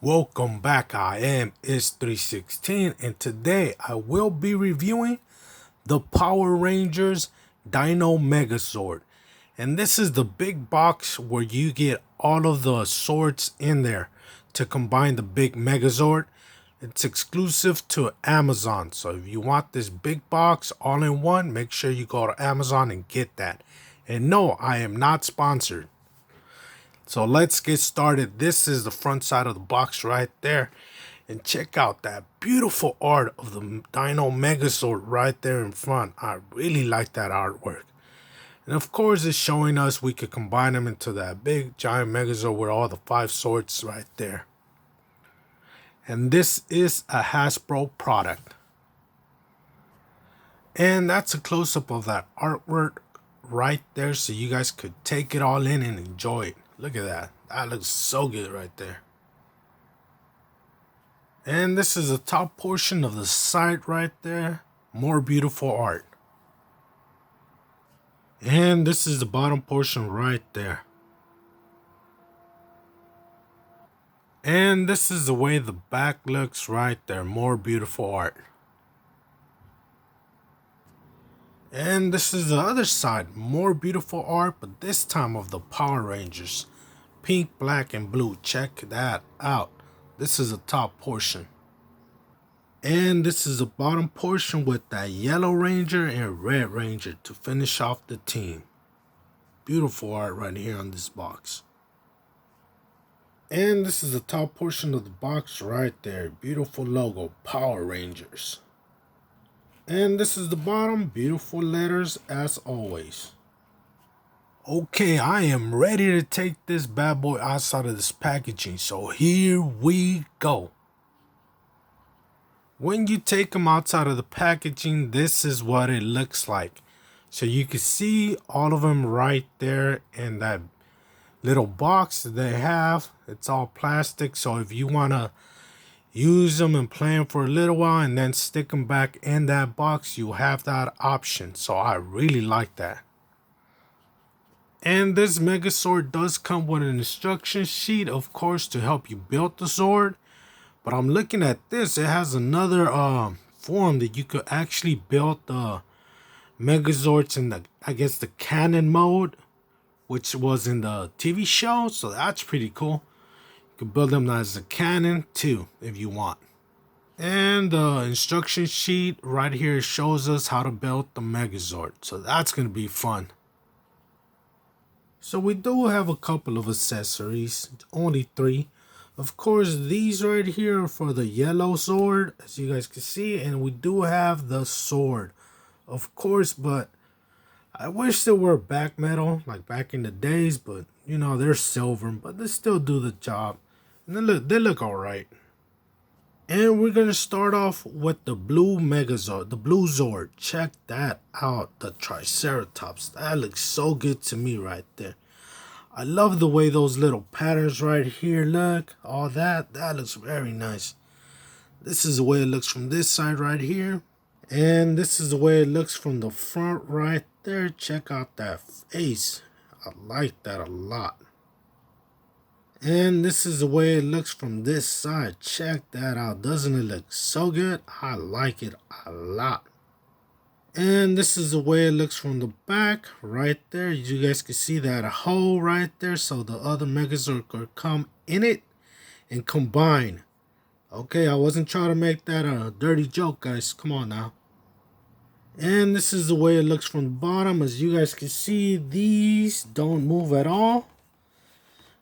Welcome back. I am Is316 and today I will be reviewing the Power Rangers Dino Megazord. And this is the big box where you get all of the swords in there to combine the big Megazord. It's exclusive to Amazon. So if you want this big box all in one, make sure you go to Amazon and get that. And no, I am not sponsored. So let's get started. This is the front side of the box right there. And check out that beautiful art of the Dino Megazord right there in front. I really like that artwork. And of course it's showing us we could combine them into that big giant Megazord with all the 5 swords right there. And this is a Hasbro product. And that's a close-up of that artwork right there so you guys could take it all in and enjoy it. Look at that. That looks so good right there. And this is the top portion of the site right there. More beautiful art. And this is the bottom portion right there. And this is the way the back looks right there. More beautiful art. And this is the other side. More beautiful art, but this time of the Power Rangers. Pink, black, and blue. Check that out. This is the top portion. And this is the bottom portion with that yellow ranger and red ranger to finish off the team. Beautiful art right here on this box. And this is the top portion of the box right there. Beautiful logo, Power Rangers. And this is the bottom, beautiful letters as always. Okay, I am ready to take this bad boy outside of this packaging, so here we go. When you take them outside of the packaging, this is what it looks like. So you can see all of them right there in that little box that they have. It's all plastic, so if you want to use them and play them for a little while and then stick them back in that box, you have that option. So I really like that. And this Megazord does come with an instruction sheet, of course, to help you build the Zord. But I'm looking at this. It has another form that you could actually build the Megazords in the, I guess, the canon mode, which was in the TV show. So that's pretty cool. You can build them as a cannon too, if you want. And the instruction sheet right here shows us how to build the Megazord. So that's going to be fun. So we do have a couple of accessories, only 3. Of course, these right here are for the yellow Zord, as you guys can see. And we do have the sword, of course, but I wish they were back metal, like back in the days. But, you know, they're silver, but they still do the job. And they look all right. And we're going to start off with the blue Megazord, the blue Zord. Check that out, the Triceratops. That looks so good to me right there. I love the way those little patterns right here look. All that looks very nice. This is the way it looks from this side right here. And this is the way it looks from the front right there. Check out that face. I like that a lot. And this is the way it looks from this side. Check that out. Doesn't it look so good? I like it a lot. And this is the way it looks from the back right there. You guys can see that hole right there. So the other Megazord could come in it and combine. Okay, I wasn't trying to make that a dirty joke, guys. Come on now. And this is the way it looks from the bottom. As you guys can see, these don't move at all.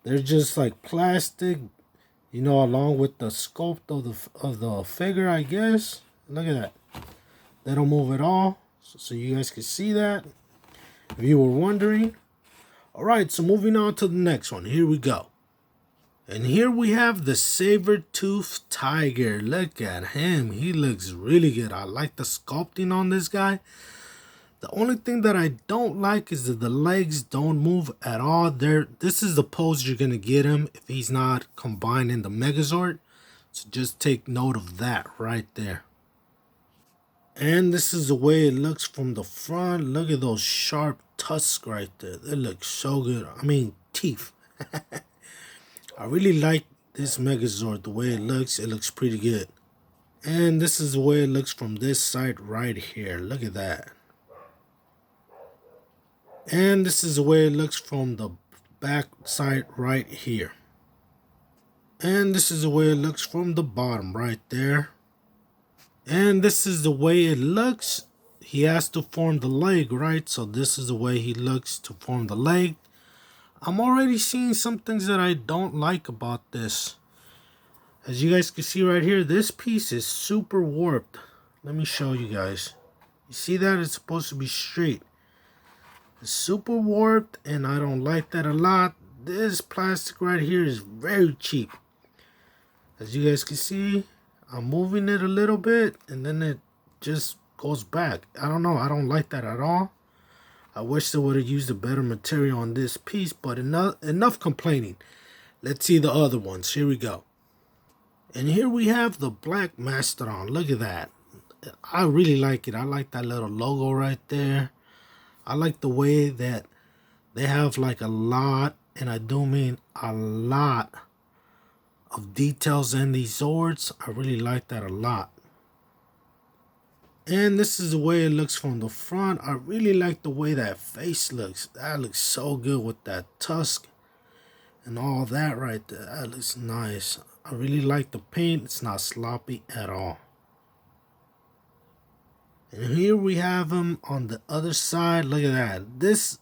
They're just like plastic, you know, along with the sculpt of the figure, I guess. Look at that. They don't move at all. So you guys can see that, if you were wondering. All right, so moving on to the next one. Here we go. And here we have the saber-toothed tiger. Look at him. He looks really good. I like the sculpting on this guy. The only thing that I don't like is that the legs don't move at all. This is the pose you're going to get him if he's not combined in the Megazord. So just take note of that right there. And this is the way it looks from the front. Look at those sharp tusks right there. They look so good. I mean, teeth. I really like this Megazord, the way it looks pretty good. And this is the way it looks from this side right here. Look at that. And this is the way it looks from the back side right here. And this is the way it looks from the bottom right there. And this is the way it looks. He has to form the leg, right? So this is the way he looks to form the leg. I'm already seeing some things that I don't like about this. As you guys can see right here, this piece is super warped. Let me show you guys. You see that? It's supposed to be straight. It's super warped, and I don't like that a lot. This plastic right here is very cheap. As you guys can see, I'm moving it a little bit, and then it just goes back. I don't know. I don't like that at all. I wish they would have used a better material on this piece, but enough complaining. Let's see the other ones. Here we go. And here we have the Black Mastodon. Look at that. I really like it. I like that little logo right there. I like the way that they have like a lot, and I do mean a lot, of details in these Zords. I really like that a lot. And this is the way it looks from the front. I really like the way that face looks. That looks so good with that tusk and all that right there. That looks nice. I really like the paint. It's not sloppy at all. And here we have him on the other side. Look at that. This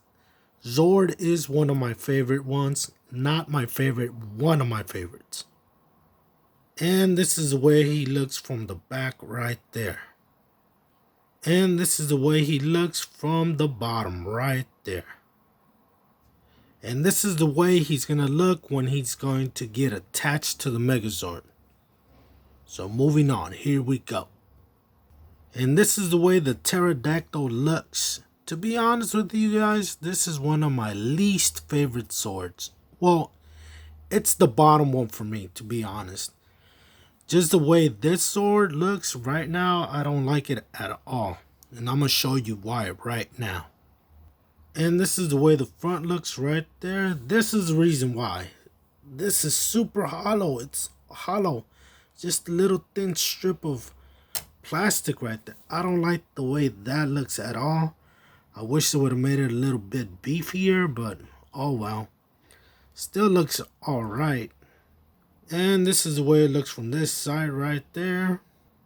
Zord is one of my favorite ones. Not my favorite, one of my favorites. And this is the way he looks from the back right there. And this is the way he looks from the bottom right there. And this is the way he's going to look when he's going to get attached to the Megazord. So moving on, here we go. And this is the way the pterodactyl looks. To be honest with you guys, this is one of my least favorite Zords. Well, it's the bottom one for me, to be honest. Just the way this Zord looks right now, I don't like it at all. And I'm going to show you why right now. And this is the way the front looks right there. This is the reason why. This is super hollow. It's hollow. Just a little thin strip of plastic right there. I don't like the way that looks at all. I wish they would have made it a little bit beefier, but oh well. Still looks alright. And this is the way it looks from this side right there.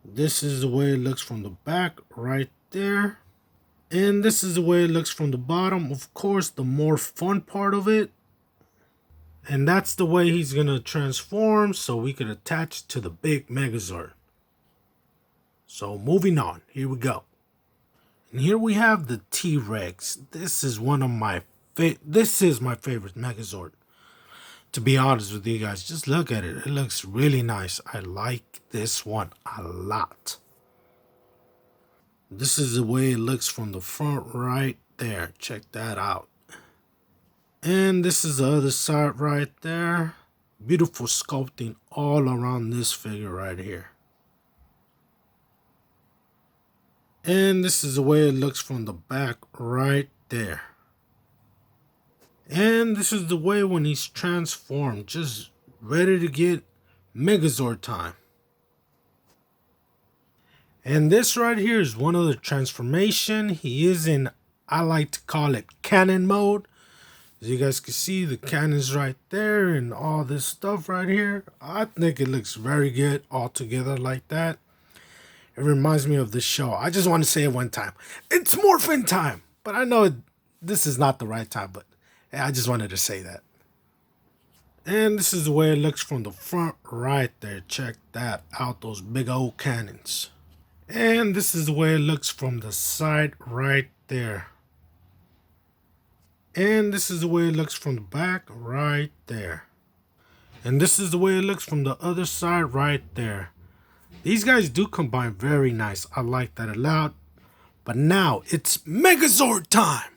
This is the way it looks from the back right there. And this is the way it looks from the bottom. Of course, the more fun part of it. And that's the way he's going to transform so we could attach to the big Megazord. So moving on, here we go. And here we have the T-Rex. This is one of my this is my favorite Megazord. To be honest with you guys, just look at it. It looks really nice. I like this one a lot. This is the way it looks from the front right there. Check that out. And this is the other side right there. Beautiful sculpting all around this figure right here. And this is the way it looks from the back right there. And this is the way when he's transformed, just ready to get Megazord time. And this right here is one of the transformation. He is in, I like to call it cannon mode. As you guys can see, the cannon's right there and all this stuff right here. I think it looks very good all together like that. It reminds me of the show. I just want to say it one time. It's morphin' time. But I know this is not the right time, but I just wanted to say that. And this is the way it looks from the front right there. Check that out, those big old cannons. And this is the way it looks from the side right there. And this is the way it looks from the back right there. And this is the way it looks from the other side right there. These guys do combine very nice. I like that a lot. But now it's Megazord time.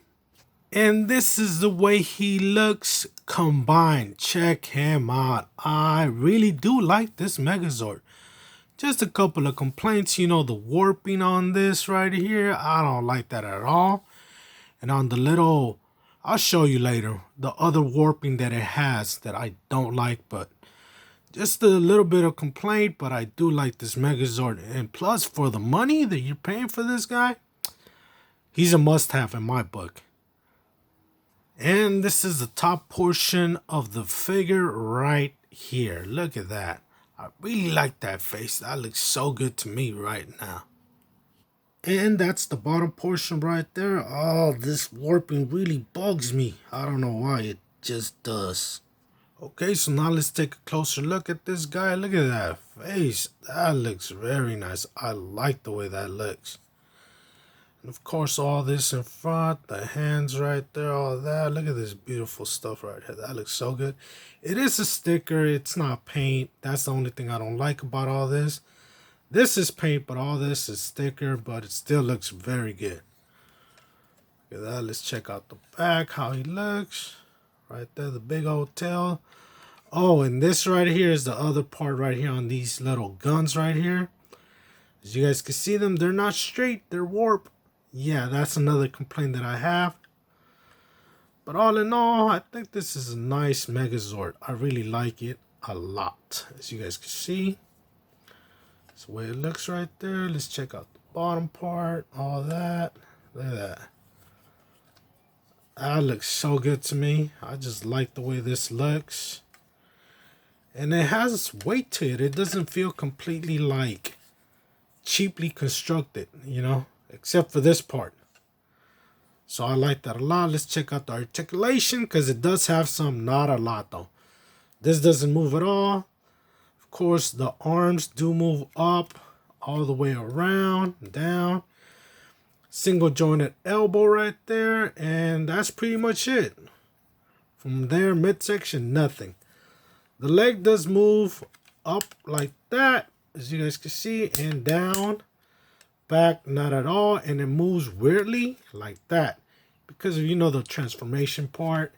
And this is the way he looks combined. Check him out. I really do like this Megazord. Just a couple of complaints. You know, the warping on this right here. I don't like that at all. And on the little, I'll show you later, the other warping that it has that I don't like. But Just a little bit of complaint, but I do like this Megazord. And plus, for the money that you're paying for this guy, he's a must-have in my book. And this is the top portion of the figure right here. Look at that. I really like that face. That looks so good to me right now. And that's the bottom portion right there. Oh, this warping really bugs me. I don't know why, it just does. Okay, so now let's take a closer look at this guy. Look at that face. That looks very nice. I like the way that looks. And of course, all this in front, the hands right there, all that. Look at this beautiful stuff right here. That looks so good. It is a sticker. It's not paint. That's the only thing I don't like about all this. This is paint, but all this is sticker, but it still looks very good. Look at that. Let's check out the back, how he looks. Right there, the big old tail. Oh, and this right here is the other part right here on these little guns right here. As you guys can see them, they're not straight, they're warped. Yeah, that's another complaint that I have. But all in all, I think this is a nice Megazord. I really like it a lot. As you guys can see, that's the way it looks right there. Let's check out the bottom part, all that. Look at that. That looks so good to me. I just like the way this looks. And it has weight to it. It doesn't feel completely like cheaply constructed, you know, except for this part. So I like that a lot. Let's check out the articulation because it does have some, not a lot though. This doesn't move at all. Of course, the arms do move up all the way around, down. Single jointed elbow right there. And that's pretty much it. From there, midsection, nothing. The leg does move up like that, as you guys can see, and down. Back, not at all. And it moves weirdly like that because of, you know, the transformation part.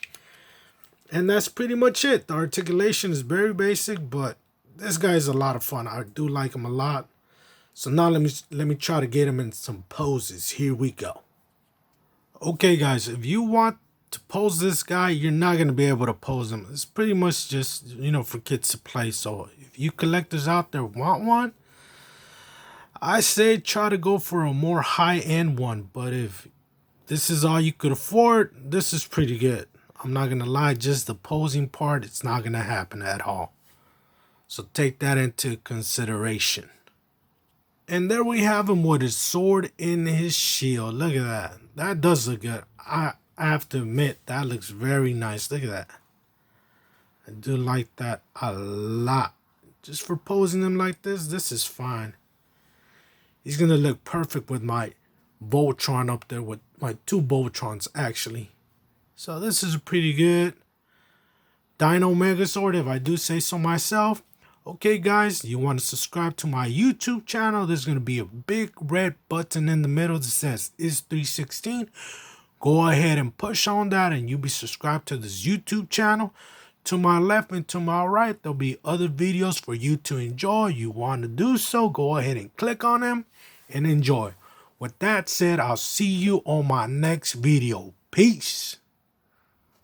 And that's pretty much it. The articulation is very basic, but this guy is a lot of fun. I do like him a lot. So now let me try to get him in some poses. Here we go. Okay, guys, if you want to pose this guy, you're not going to be able to pose him. It's pretty much just, you know, for kids to play. So if you collectors out there want one, I say try to go for a more high-end one. But if this is all you could afford, this is pretty good. I'm not going to lie, just the posing part, it's not going to happen at all. So take that into consideration. And there we have him with his sword in his shield. Look at that. That does look good. I have to admit, that looks very nice. Look at that. I do like that a lot. Just for posing him like this is fine. He's going to look perfect with my Voltron up there, with my two Voltrons actually. So this is pretty good Dino Megazord, if I do say so myself. Okay, guys, you want to subscribe to my YouTube channel, there's going to be a big red button in the middle that says Is 316. Go ahead and push on that and you'll be subscribed to this YouTube channel. To my left and to my right, there'll be other videos for you to enjoy. You want to do so, go ahead and click on them and enjoy. With that said, I'll see you on my next video. Peace.